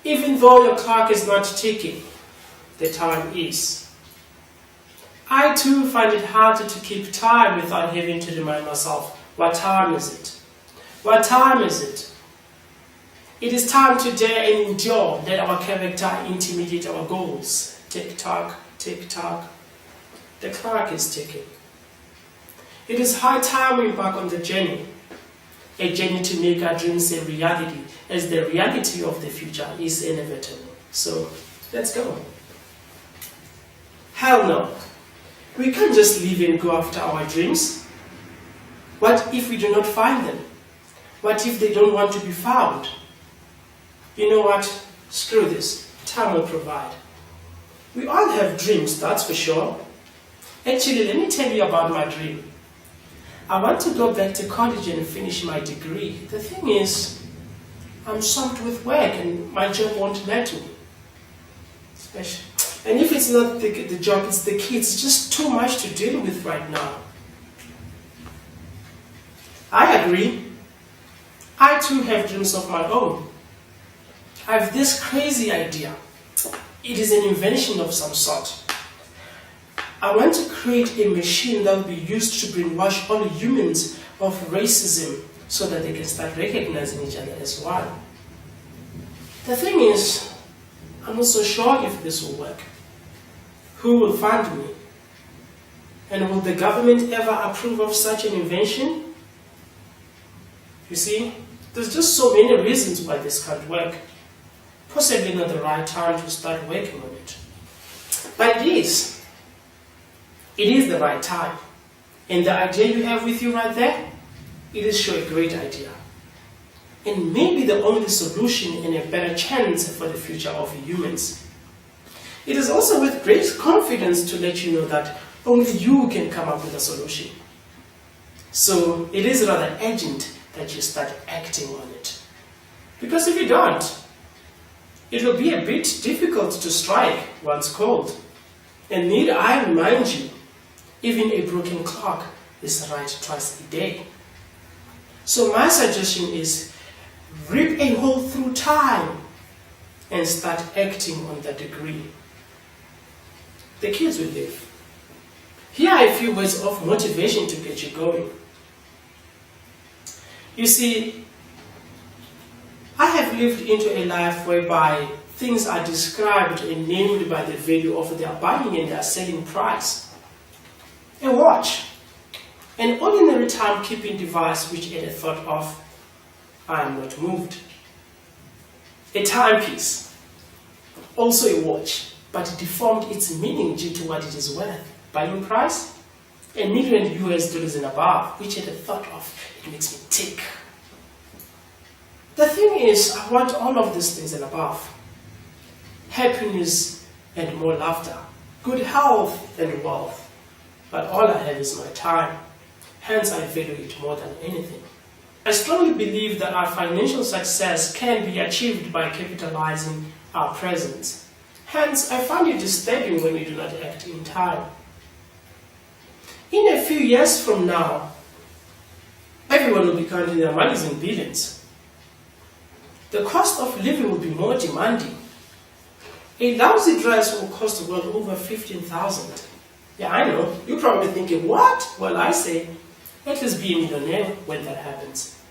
Even though your clock is not ticking, the time is. I too find it harder to keep time without having to remind myself, what time is it? What time is it? It is time to dare and endure. Let our character intimidate our goals. Tick-tock, tick-tock. The clock is ticking. It is high time we embark on the journey. A journey to make our dreams a reality, as the reality of the future is inevitable. So, let's go. Hell no. We can't just live and go after our dreams. What if we do not find them? What if they don't want to be found? You know what? Screw this. Time will provide. We all have dreams, that's for sure. Actually, let me tell you about my dream. I want to go back to college and finish my degree. The thing is, I'm swamped with work and my job won't let me. And if it's not the job, it's the kids. It's just too much to deal with right now. I agree. I too have dreams of my own. I have this crazy idea. It is an invention of some sort. I want to create a machine that will be used to brainwash all humans of racism so that they can start recognizing each other as one. The thing is, I'm not so sure if this will work. Who will fund me? And will the government ever approve of such an invention? You see, there's just so many reasons why this can't work. Possibly not the right time to start working on it. But it is. It is the right time. And the idea you have with you right there, it is sure a great idea. And maybe the only solution and a better chance for the future of humans. It is also with great confidence to let you know that only you can come up with a solution. So it is rather urgent that you start acting on it. Because if you don't, it will be a bit difficult to strike once called. And need I remind you, even a broken clock is right twice a day. So my suggestion is, rip a hole through time and start acting on that degree. The kids will live. Here are a few words of motivation to get you going. You see, I have lived into a life whereby things are described and named by the value of their buying and their selling price. A watch, an ordinary timekeeping device which at the thought of, I am not moved. A timepiece, also a watch, but deformed its meaning due to what it is worth. Buying price, $1 million and above, which at the thought of, it makes me tick. The thing is, I want all of these things and above. Happiness and more laughter, good health and wealth. But all I have is my time. Hence, I value it more than anything. I strongly believe that our financial success can be achieved by capitalizing our present. Hence, I find it disturbing when we do not act in time. In a few years from now, everyone will be counting their monies in billions. The cost of living will be more demanding. A lousy dress will cost well over 15,000. Yeah, I know. You're probably thinking, what? Well, I say, at least be a millionaire when that happens.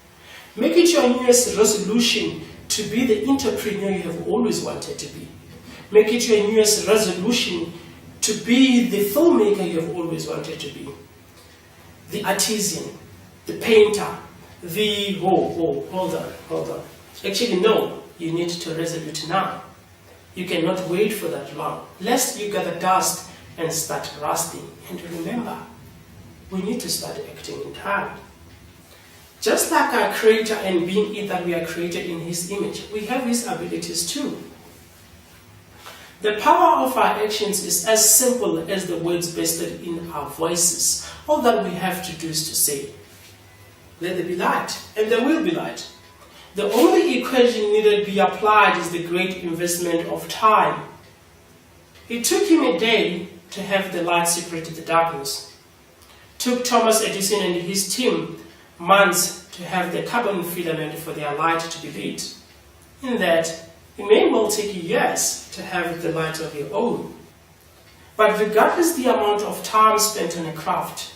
Make it your New Year's resolution to be the entrepreneur you have always wanted to be. Make it your New Year's resolution to be the filmmaker you have always wanted to be. The artisan, the painter, hold on. Actually, no, you need to resolute now. You cannot wait for that long, lest you gather dust and start rusting. And remember, we need to start acting in time. Just like our Creator and being it that we are created in His image, we have His abilities too. The power of our actions is as simple as the words vested in our voices. All that we have to do is to say, let there be light, and there will be light. The only equation needed be applied is the great investment of time. It took him a day to have the light separate the darkness. Took Thomas Edison and his team months to have the carbon filament for their light to be lit. In that, It may well take you years to have the light of your own. But regardless the amount of time spent on a craft,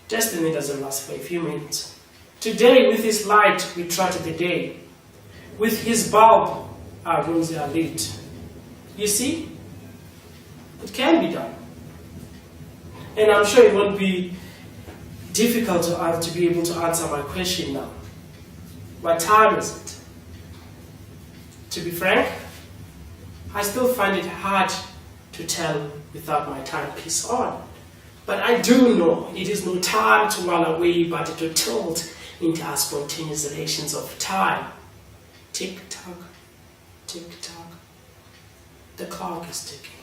destiny doesn't last for a few minutes. Today, with his light, we trot the day. With his bulb, our rooms are lit. You see, it can be done. And I'm sure it won't be difficult to be able to answer my question now. What time is it? To be frank, I still find it hard to tell without my timepiece on. But I do know it is no time to run away, but to tilt into our spontaneous relations of time. Tick-tock, tick-tock. The clock is ticking.